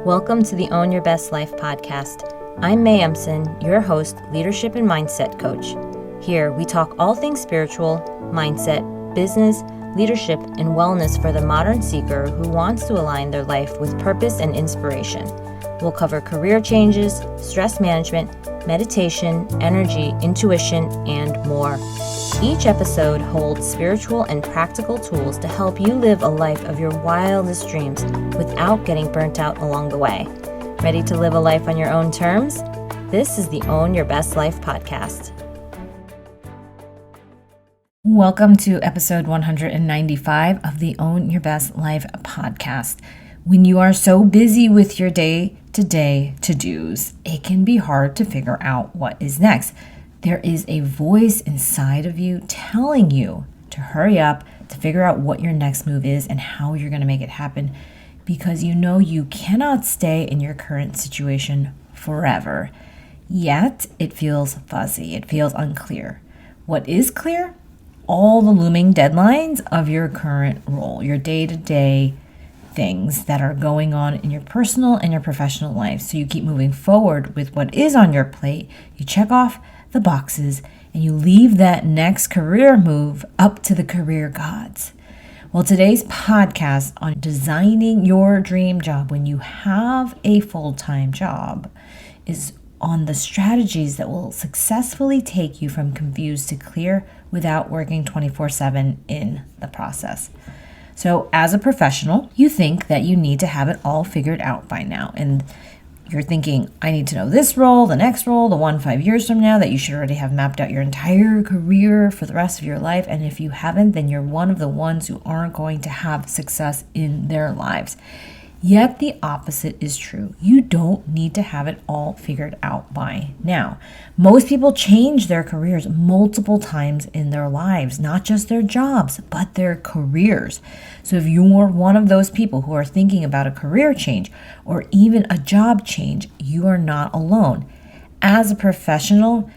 Welcome to the Own Your Best Life podcast. I'm May Emson, your host, leadership and mindset coach. Here, we talk all things spiritual, mindset, business, leadership, and wellness for the modern seeker who wants to align their life with purpose and inspiration. We'll cover career changes, stress management, meditation, energy, intuition, and more. Each episode holds spiritual and practical tools to help you live a life of your wildest dreams without getting burnt out along the way. Ready to live a life on your own terms? This is the Own Your Best Life podcast. Welcome to episode 195 of the Own Your Best Life podcast. When you are so busy with your day-to-day to-dos, it can be hard to figure out what is next. There is a voice inside of you telling you to hurry up, to figure out what your next move is and how you're going to make it happen, because you know you cannot stay in your current situation forever. Yet, it feels fuzzy. It feels unclear. What is clear? All the looming deadlines of your current role, your day-to-day things that are going on in your personal and your professional life. So you keep moving forward with what is on your plate. You check off the boxes and you leave that next career move up to the career gods. Well, today's podcast on designing your dream job when you have a full-time job is on the strategies that will successfully take you from confused to clear without working 24/7 in the process. So as a professional, you think that you need to have it all figured out by now. And you're thinking, I need to know this role, the next role, the one 5 years from now, that you should already have mapped out your entire career for the rest of your life. And if you haven't, then you're one of the ones who aren't going to have success in their lives. Yet the opposite is true. You don't need to have it all figured out by now. Most people change their careers multiple times in their lives, not just their jobs, but their careers. So if you're one of those people who are thinking about a career change or even a job change, you are not alone. As a professional,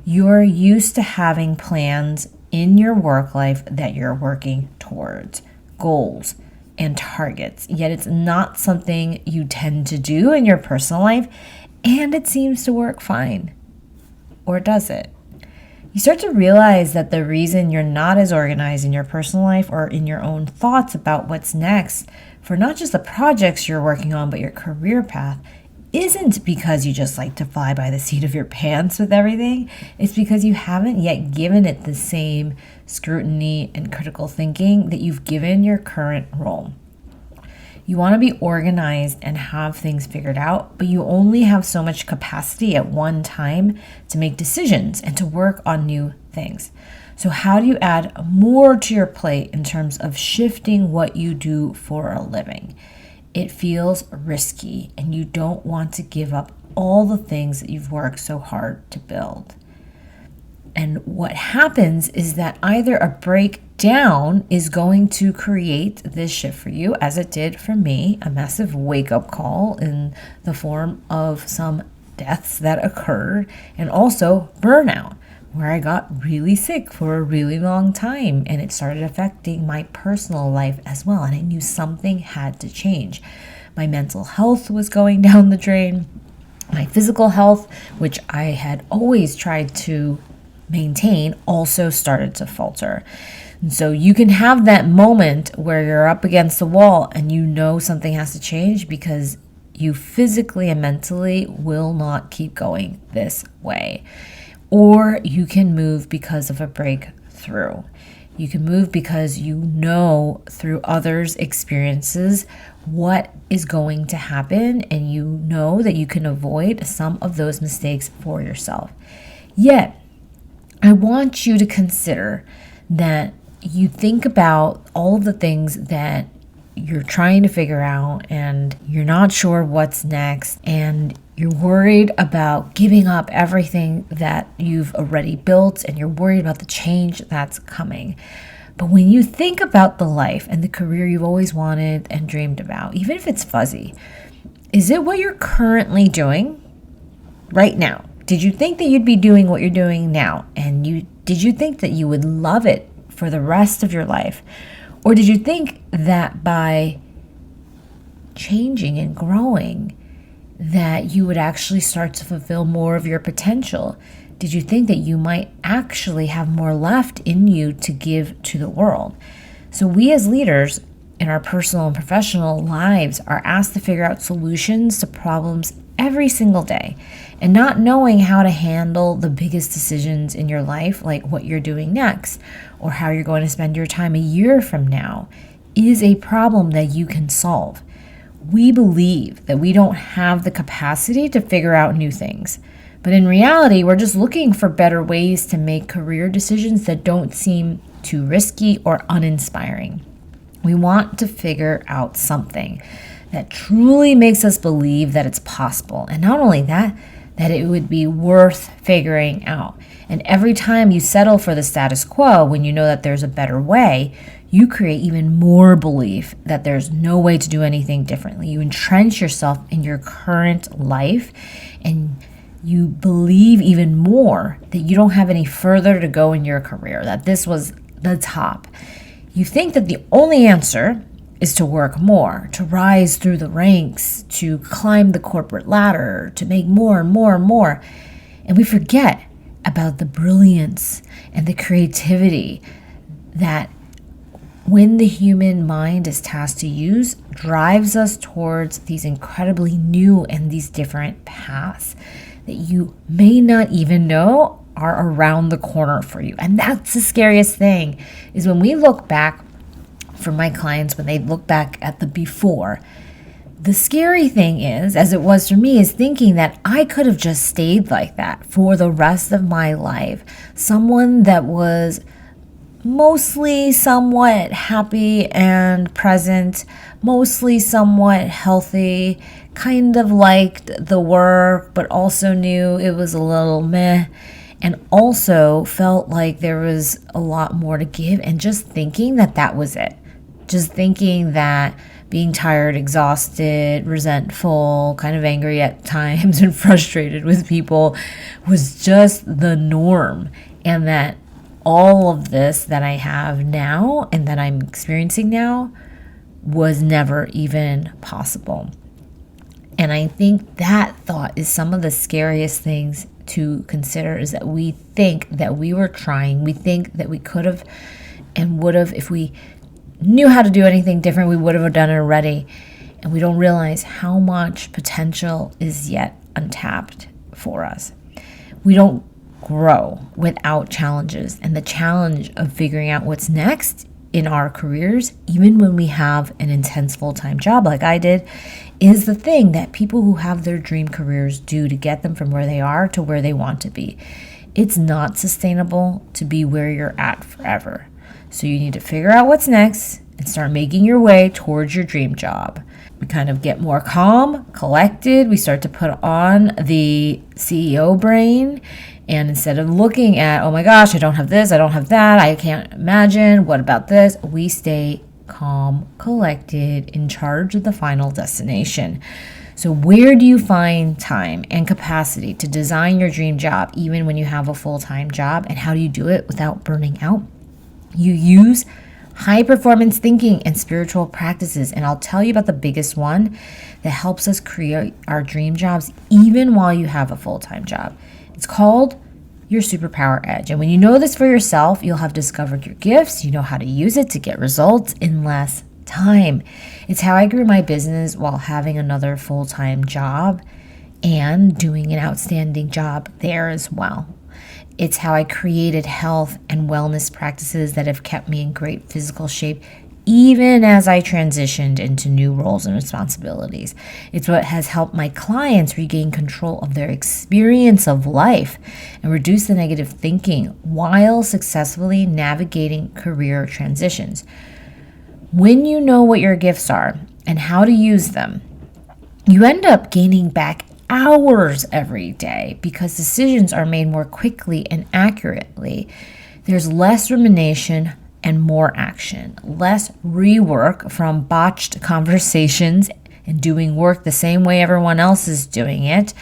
you're used to having plans in your work life that you're working towards, goals and targets, yet it's not something you tend to do in your personal life, and it seems to work fine. Or does it? You start to realize that the reason you're not as organized in your personal life or in your own thoughts about what's next for not just the projects you're working on, but your career path, isn't because you just like to fly by the seat of your pants with everything. It's because you haven't yet given it the same scrutiny and critical thinking that you've given your current role. You want to be organized and have things figured out, but you only have so much capacity at one time to make decisions and to work on new things. So how do you add more to your plate in terms of shifting what you do for a living? It feels risky, and you don't want to give up all the things that you've worked so hard to build. And what happens is that either a breakdown is going to create this shift for you, as it did for me, a massive wake-up call in the form of some deaths that occurred, and also burnout, where I got really sick for a really long time, and it started affecting my personal life as well, and I knew something had to change. My mental health was going down the drain. My physical health, which I had always tried to maintain, also started to falter. And so you can have that moment where you're up against the wall and you know something has to change because you physically and mentally will not keep going this way. Or you can move because of a breakthrough. You can move because you know through others' experiences what is going to happen, and you know that you can avoid some of those mistakes for yourself. Yet, I want you to consider that you think about all of the things that you're trying to figure out and you're not sure what's next, and you're worried about giving up everything that you've already built, and you're worried about the change that's coming. But when you think about the life and the career you've always wanted and dreamed about, even if it's fuzzy, is it what you're currently doing right now? Did you think that you'd be doing what you're doing now? And did you think that you would love it for the rest of your life? Or did you think that by changing and growing, that you would actually start to fulfill more of your potential? Did you think that you might actually have more left in you to give to the world? So we as leaders in our personal and professional lives are asked to figure out solutions to problems every single day. And not knowing how to handle the biggest decisions in your life, like what you're doing next or how you're going to spend your time a year from now, is a problem that you can solve. We believe that we don't have the capacity to figure out new things. But in reality, we're just looking for better ways to make career decisions that don't seem too risky or uninspiring. We want to figure out something that truly makes us believe that it's possible. And not only that it would be worth figuring out. And every time you settle for the status quo, when you know that there's a better way, you create even more belief that there's no way to do anything differently. You entrench yourself in your current life, and you believe even more that you don't have any further to go in your career, that this was the top. You think that the only answer is to work more, to rise through the ranks, to climb the corporate ladder, to make more and more and more. And we forget about the brilliance and the creativity that, when the human mind is tasked to use, drives us towards these incredibly new and these different paths that you may not even know are around the corner for you. And that's the scariest thing, is when we look back, for my clients, when they look back at the before, the scary thing is, as it was for me, is thinking that I could have just stayed like that for the rest of my life. Someone that was mostly somewhat happy and present, mostly somewhat healthy, kind of liked the work, but also knew it was a little meh, and also felt like there was a lot more to give, and just thinking that that was it. Just thinking that being tired, exhausted, resentful, kind of angry at times, and frustrated with people was just the norm, and that all of this that I have now and that I'm experiencing now was never even possible. And I think that thought is some of the scariest things to consider, is that we think that we were trying. We think that we could have and would have, if we knew how to do anything different, we would have done it already. And we don't realize how much potential is yet untapped for us. We don't grow without challenges. And the challenge of figuring out what's next in our careers, even when we have an intense full-time job like I did, is the thing that people who have their dream careers do to get them from where they are to where they want to be. It's not sustainable to be where you're at forever. So you need to figure out what's next and start making your way towards your dream job. We kind of get more calm, collected. We start to put on the CEO brain. And instead of looking at, oh my gosh, I don't have this, I don't have that, I can't imagine, what about this? We stay calm, collected, in charge of the final destination. So where do you find time and capacity to design your dream job, even when you have a full-time job? And how do you do it without burning out? You use high performance thinking and spiritual practices. And I'll tell you about the biggest one that helps us create our dream jobs even while you have a full-time job. It's called your superpower edge. And when you know this for yourself, you'll have discovered your gifts. You know how to use it to get results in less time. It's how I grew my business while having another full-time job and doing an outstanding job there as well. It's how I created health and wellness practices that have kept me in great physical shape, even as I transitioned into new roles and responsibilities. It's what has helped my clients regain control of their experience of life and reduce the negative thinking while successfully navigating career transitions. When you know what your gifts are and how to use them, you end up gaining back hours every day because decisions are made more quickly and accurately. There's less rumination and more action, less rework from botched conversations and doing work the same way everyone else is doing it.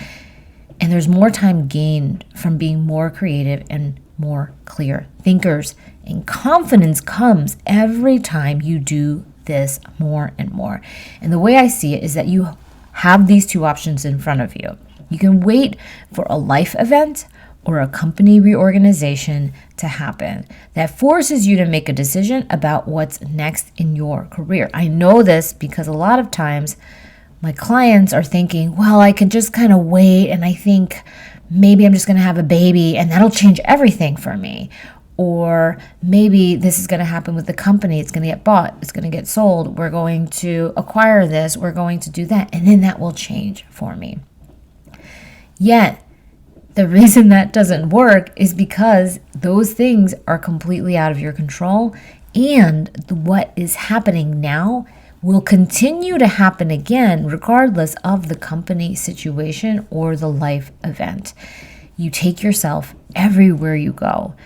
And there's more time gained from being more creative and more clear thinkers. And confidence comes every time you do this more and more. And the way I see it is that you have these two options in front of you. You can wait for a life event or a company reorganization to happen that forces you to make a decision about what's next in your career. I know this because a lot of times my clients are thinking, well, I can just kind of wait, and I think maybe I'm just going to have a baby and that'll change everything for me. Or maybe this is going to happen with the company. It's going to get bought. It's going to get sold. We're going to acquire this. We're going to do that. And then that will change for me. Yet, the reason that doesn't work is because those things are completely out of your control. And what is happening now will continue to happen again, regardless of the company situation or the life event. You take yourself everywhere you go.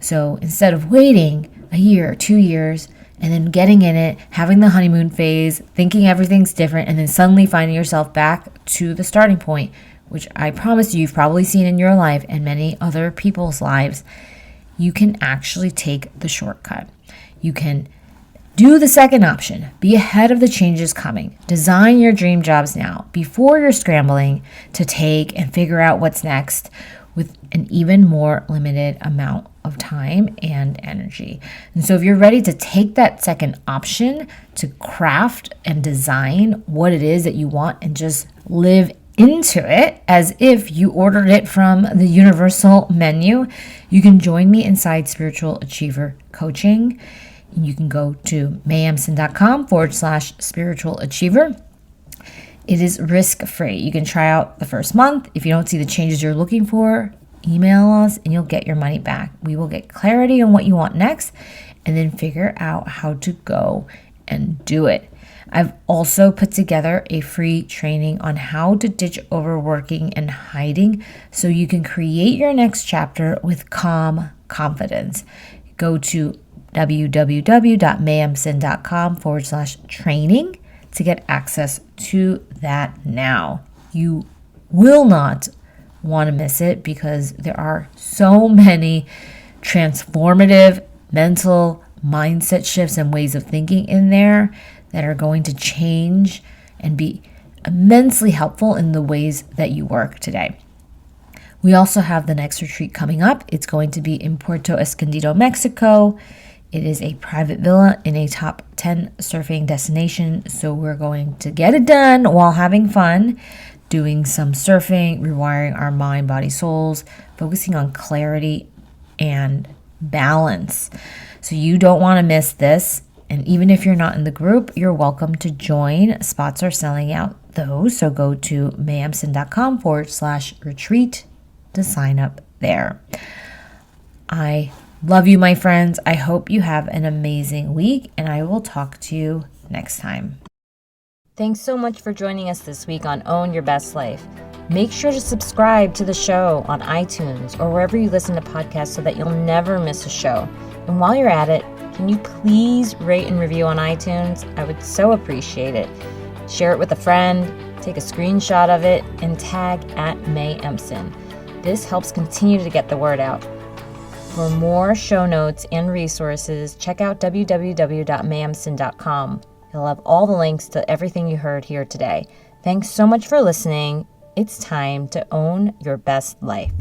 So instead of waiting a year, 2 years, and then getting in it, having the honeymoon phase, thinking everything's different, and then suddenly finding yourself back to the starting point, which I promise you've probably seen in your life and many other people's lives, you can actually take the shortcut. You can do the second option. Be ahead of the changes coming. Design your dream jobs now before you're scrambling to take and figure out what's next with an even more limited amount of time and energy. And so if you're ready to take that second option to craft and design what it is that you want and just live into it as if you ordered it from the universal menu, you can join me inside Spiritual Achiever Coaching. You can go to mayemson.com/spiritual achiever. It is risk-free. You can try out the first month. If you don't see the changes you're looking for, email us and you'll get your money back. We will get clarity on what you want next and then figure out how to go and do it. I've also put together a free training on how to ditch overworking and hiding so you can create your next chapter with calm confidence. Go to www.mayemson.com/training to get access to that now. You will not want to miss it because there are so many transformative mental mindset shifts and ways of thinking in there that are going to change and be immensely helpful in the ways that you work today. We also have the next retreat coming up. It's going to be in Puerto Escondido, Mexico. It is a private villa in a top 10 surfing destination. So we're going to get it done while having fun, doing some surfing, rewiring our mind, body, souls, focusing on clarity and balance. So you don't want to miss this. And even if you're not in the group, you're welcome to join. Spots are selling out though. So go to mayemson.com/retreat to sign up there. I love you, my friends. I hope you have an amazing week, and I will talk to you next time. Thanks so much for joining us this week on Own Your Best Life. Make sure to subscribe to the show on iTunes or wherever you listen to podcasts so that you'll never miss a show. And while you're at it, can you please rate and review on iTunes? I would so appreciate it. Share it with a friend, take a screenshot of it, and tag @MayEmson. This helps continue to get the word out. For more show notes and resources, check out www.mayemson.com. You'll have all the links to everything you heard here today. Thanks so much for listening. It's time to own your best life.